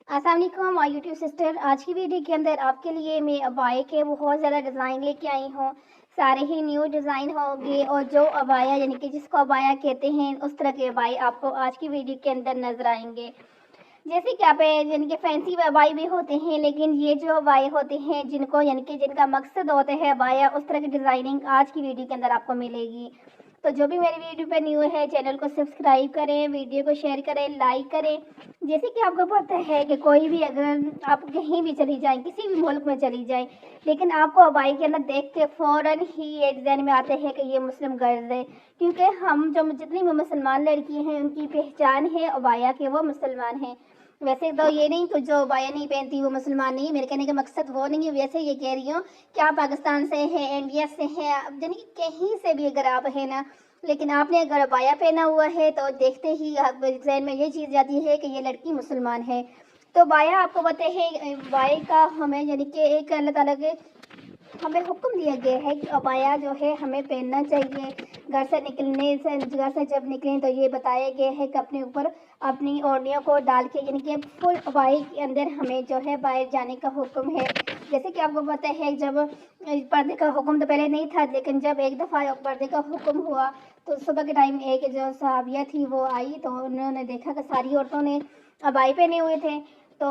अस्सलाम वालेकुम my YouTube sister. आज की वीडियो के अंदर आपके लिए मैं अबाया के बहुत ज़्यादा डिज़ाइन लेके आई हूँ। सारे ही न्यू डिज़ाइन होंगे और जो अबाया यानी कि जिसको अबाया कहते हैं उस तरह के अबाई आपको आज की वीडियो के अंदर नज़र आएंगे। जैसे कि आप यानी कि फैंसी अबाई भी होते हैं, लेकिन ये जो अबाए होते हैं जिनको यानी कि जिनका मकसद होता है अबाया, उस तरह की डिज़ाइनिंग आज की वीडियो के अंदर आपको मिलेगी। तो जो भी मेरी वीडियो पे न्यू है चैनल को सब्सक्राइब करें, वीडियो को शेयर करें, लाइक करें। जैसे कि आपको पता है कि कोई भी अगर आप कहीं भी चली जाएं, किसी भी मुल्क में चली जाएं, लेकिन आपको अबाई के अंदर देख के फ़ौरन ही ये डिज़ाइन में आते हैं कि ये मुस्लिम गर्ल्स है, क्योंकि हम जो जितनी भी मुसलमान लड़की हैं उनकी पहचान है अबाया के वो मुसलमान हैं। वैसे तो ये नहीं कि जो अबाया नहीं पहनती वो मुसलमान नहीं है, मेरे कहने का मकसद वो नहीं है। वैसे ये कह रही हूँ कि आप पाकिस्तान से हैं, इंडिया से हैं, यानी कि कहीं से भी अगर आप हैं ना, लेकिन आपने अगर अबाया पहना हुआ है तो देखते ही जहन में ये चीज़ जाती है कि ये लड़की मुसलमान है। तो अबाया आपको पता है अबाया का हमें यानी कि एक अल्लाह ताला के हमें हुक्म दिया गया है कि अबाया जो है हमें पहनना चाहिए। घर से जब निकलें तो ये बताया गया है कि अपने ऊपर अपनी ओढ़नियों को डाल के यानी कि फुल अबाई के अंदर हमें जो है बाहर जाने का हुक्म है। जैसे कि आपको पता है जब पर्दे का हुक्म तो पहले नहीं था, लेकिन जब एक दफ़ा पर्दे का हुक्म हुआ तो सुबह के टाइम एक जो सहाबिया थी वो आई तो उन्होंने देखा कि सारी औरतों ने अबाई पहने हुए थे। तो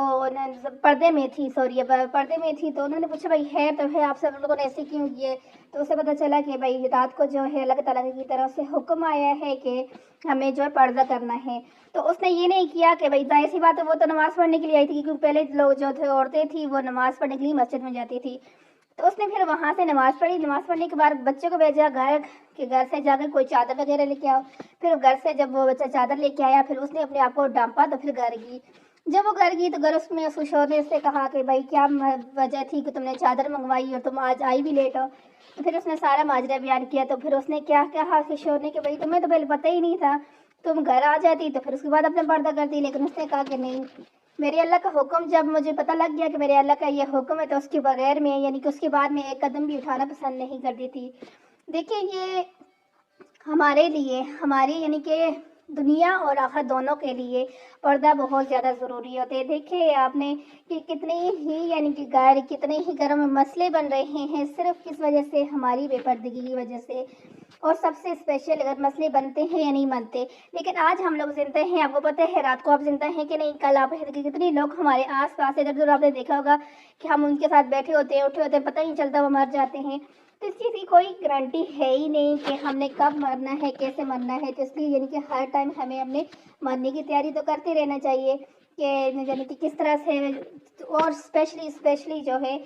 पर्दे में थी, सॉरी पर्दे में थी, तो उन्होंने पूछा भाई है तो है, आप सब लोगों ने ऐसे क्यों किए? तो उसे पता चला कि भाई रात को जो है अल्लाह ताला की तरफ से हुक्म आया है कि हमें जो है पर्दा करना है। तो उसने ये नहीं किया कि भाई जाहिर सी बात है वो तो नमाज़ पढ़ने के लिए आई थी, क्योंकि पहले लोग जो थे औरतें थी वो नमाज़ पढ़ने के लिए मस्जिद में जाती थी। तो उसने फिर वहाँ से नमाज़ पढ़ी, नमाज़ पढ़ने के बाद बच्चों को भेजा घर कि घर से जाकर कोई चादर वगैरह लेके आओ। फिर घर से जब वो बच्चा चादर लेके आया फिर उसने अपने आप को डांपा, तो फिर घर गई। जब वो घर गई तो घर उसमें उस शोर ने से कहा कि भाई क्या वजह थी कि तुमने चादर मंगवाई और तुम आज आई भी लेट हो? तो फिर उसने सारा माजरा बयान किया। तो फिर उसने क्या कहा किशोर ने कि भाई तुम्हें तो पहले पता ही नहीं था, तुम घर आ जाती तो फिर उसके बाद अपने पर्दा करती। लेकिन उसने कहा कि नहीं, मेरे अल्लाह का हुक्म जब मुझे पता लग गया कि मेरे अल्लाह का ये हुक्म है तो उसके बगैर में यानी कि उसके बाद में एक कदम भी उठाना पसंद नहीं करती थी। देखिए ये हमारे लिए हमारी यानी कि दुनिया और आखिरत दोनों के लिए पर्दा बहुत ज़्यादा ज़रूरी होते हैं। देखिए आपने कि कितने ही यानी कि कितने ही घरों में मसले बन रहे हैं सिर्फ किस वजह से, हमारी बेपर्दगी की वजह से। और सबसे स्पेशल अगर मसले बनते हैं या नहीं बनते, लेकिन आज हम लोग जिंदा हैं। आपको पता है रात को आप जिंदा हैं कि नहीं, कल आप कितने लोग हमारे आस पास इधर उधर आपने देखा होगा कि हम उनके साथ बैठे होते हैं, उठे होते हैं, पता ही नहीं चलता वो मर जाते हैं। तो इस चीज़ की कोई गारंटी है ही नहीं कि हमने कब मरना है, कैसे मरना है। तो इसलिए यानी कि हर टाइम हमें अपने मरने की तैयारी तो करते रहना चाहिए कि यानी कि किस तरह से, और स्पेशली जो है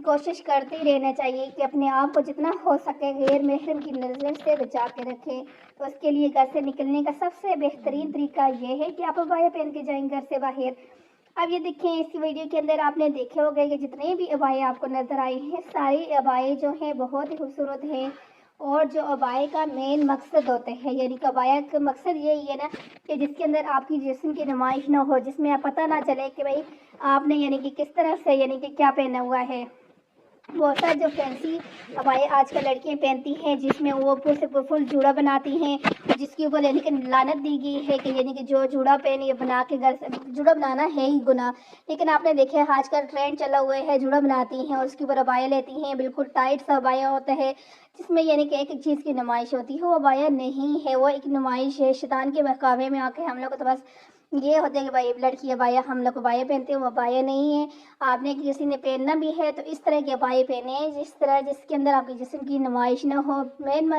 कोशिश करते ही रहना चाहिए कि अपने आप को जितना हो सके गैर महरम की नज़र से बचा के रखें। तो उसके लिए घर से निकलने का सबसे बेहतरीन तरीका ये है कि आप अबाया पहन के जाएं घर से बाहर। अब ये देखें इस वीडियो के अंदर आपने देखे होंगे कि जितने भी अबाए आपको नज़र आए हैं सारे अबाए जो हैं बहुत ही खूबसूरत हैं। और जो अबाए का मेन मकसद होता है यानी कि अबाया का मकसद यही है ना कि जिसके अंदर आपकी जिस्म की नुमाइश ना हो, जिसमें आप पता ना चले कि भाई आपने यानी कि किस तरह से यानी कि क्या पहना हुआ है। बहुत सारे जो फैंसी अबाए आजकल लड़कियां पहनती हैं जिसमें वो फुल जूड़ा बनाती हैं, जिसके ऊपर यानी कि लानत दी गई है कि यानी कि जो जूड़ा पहने बना के घर से, जूड़ा बनाना है ही गुनाह। लेकिन आपने देखा है आजकल ट्रेंड चला हुआ है, जूड़ा बनाती हैं और उसके ऊपर अबाया लेती हैं, बिल्कुल टाइट सा अबाया होता है जिसमें यानी कि एक एक चीज़ की नुमाइश होती है। वो अबाया नहीं है, वो एक नुमाइश है। शैतान के बहकावे में आके हम लोग तो बस ये होता है कि भाई लड़की अबाया, हम लोग अबाया पहनते हैं, वो अबाया नहीं है। आपने किसी ने पहनना भी है तो इस तरह के अबाए पहने जिस तरह जिसके अंदर आपके जिस्म की नुमाइश ना हो। मेन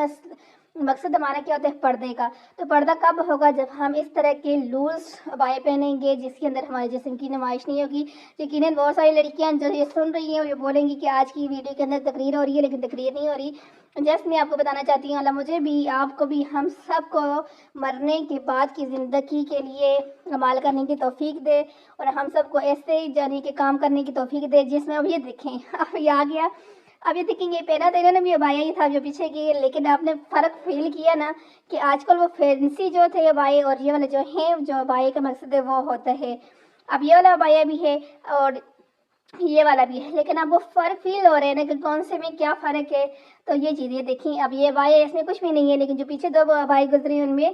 मकसद हमारा क्या होता है पर्दे का। तो पर्दा कब होगा? जब हम इस तरह के लूज अबाए पहनेंगे जिसके अंदर हमारे जिस्म की नुमाइश नहीं होगी। यकीनन बहुत सारी लड़कियां जो ये सुन रही हैं ये बोलेंगी कि आज की वीडियो के अंदर तकरीर हो रही है, लेकिन तकरीर नहीं हो रही। जस्ट मैं आपको बताना चाहती हूँ अल्लाह मुझे भी, आपको भी, हम सबको मरने के बाद की ज़िंदगी के लिए अमाल करने की तौफीक दे और हम सबको ऐसे ही जाने के काम करने की तौफीक दे जिसमें अब ये देखें अब ये आ गया। अब ये देखेंगे पहना तो इन्होंने भी अबाया ही था जो पीछे की, लेकिन आपने फ़र्क फील किया ना कि आजकल वो फैंसी जो थे अबाए और ये वाले जो हैं जो अबाए का मकसद है वो होता है। अब ये वाला अबाया भी है और یہ والا بھی ہے، لیکن اب وہ فرق فیل ہو رہے ہیں نا کہ کون سے میں کیا فرق ہے. تو یہ چیزیں دیکھیں. اب یہ ابایا اس میں کچھ بھی نہیں ہے، لیکن جو پیچھے دو ابائی گزری ہیں ان میں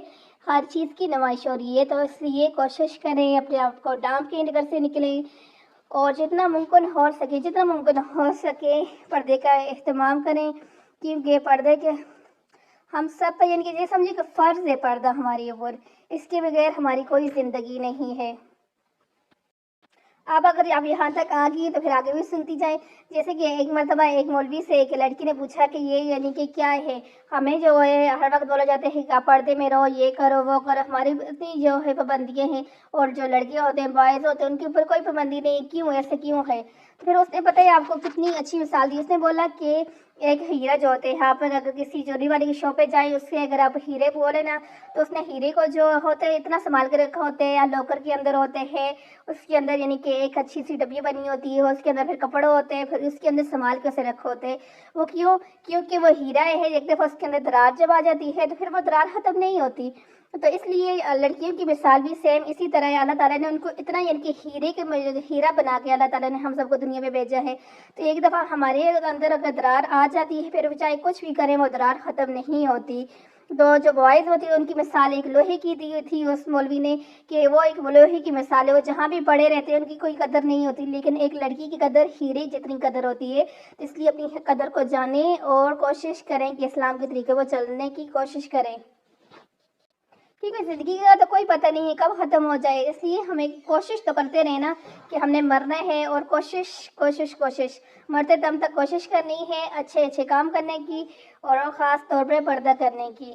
ہر چیز کی نمائش ہو رہی ہے. تو اس لیے کوشش کریں اپنے آپ کو ڈانپ کے گھر سے نکلیں، اور جتنا ممکن ہو سکے پردے کا اہتمام کریں، کیونکہ پردے کے ہم سب کا یعنی کہ یہ سمجھے کہ فرض ہے پردہ ہمارے اوپر، اس کے بغیر ہماری کوئی زندگی نہیں ہے. اب اگر آپ یہاں تک آ گئی تو پھر آگے بھی سنتی جائیں. جیسے کہ ایک مرتبہ ایک مولوی سے ایک لڑکی نے پوچھا کہ یہ یعنی کہ کیا ہے، ہمیں جو ہے ہر وقت بولا جاتا ہے کہ آپ پردے میں رہو، یہ کرو وہ کرو، ہماری اتنی جو ہے پابندیاں ہیں، اور جو لڑکیاں ہوتے ہیں بوائز ہوتے ہیں ان کے اوپر کوئی پابندی نہیں، کیوں ایسے کیوں ہے؟ پھر اس نے پتہ ہے آپ کو کتنی اچھی مثال دی. اس نے بولا کہ ایک ہیرا جو ہوتے ہیں، آپ اگر کسی چوری والے کی شاپ پہ جائیں، اس سے اگر آپ ہیرے بولے نا تو اس نے ہیرے کو جو ہوتے ہیں اتنا سنبھال کے رکھا ہوتے ہیں، یا لاکر کے اندر ہوتے ہیں، اس کے اندر یعنی کہ ایک اچھی سی ڈبی بنی ہوتی ہے، اس کے اندر پھر کپڑے ہوتے ہیں، پھر اس کے اندر سنبھال کے اسے رکھے ہوتے ہیں. وہ کیونکہ وہ ہیرا ہے، ایک دفعہ اس کے اندر درار جب آ جاتی ہے تو پھر وہ درار ختم نہیں ہوتی. تو اس لیے لڑکیوں کی مثال بھی سیم اسی طرح ہے. اللہ تعالیٰ نے ان کو اتنا یعنی کہ ہیرا بنا کے اللہ تعالیٰ نے ہم سب کو دنیا میں بھیجا ہے. تو ایک دفعہ ہمارے اندر اگر درار آ جاتی ہے پھر چاہے کچھ بھی کریں وہ درار ختم نہیں ہوتی. تو جو بوائز ہوتی ہے ان کی مثال ایک لوہے کی دی تھی اس مولوی نے، کہ وہ ایک لوہے کی مثال ہے، وہ جہاں بھی پڑے رہتے ہیں ان کی کوئی قدر نہیں ہوتی، لیکن ایک لڑکی کی قدر ہیرے جتنی قدر ہوتی ہے. اس لیے اپنی قدر کو جانیں اور کوشش کریں کہ اسلام کے طریقے کو چلنے کی کوشش کریں، کیونکہ زندگی کا تو کوئی پتہ نہیں ہے کب ختم ہو جائے. اس لیے ہمیں کوشش تو کرتے رہنا کہ ہم نے مرنا ہے، اور کوشش مرتے دم تک کوشش کرنی ہے اچھے کام کرنے کی، اور خاص طور پہ پردہ کرنے کی.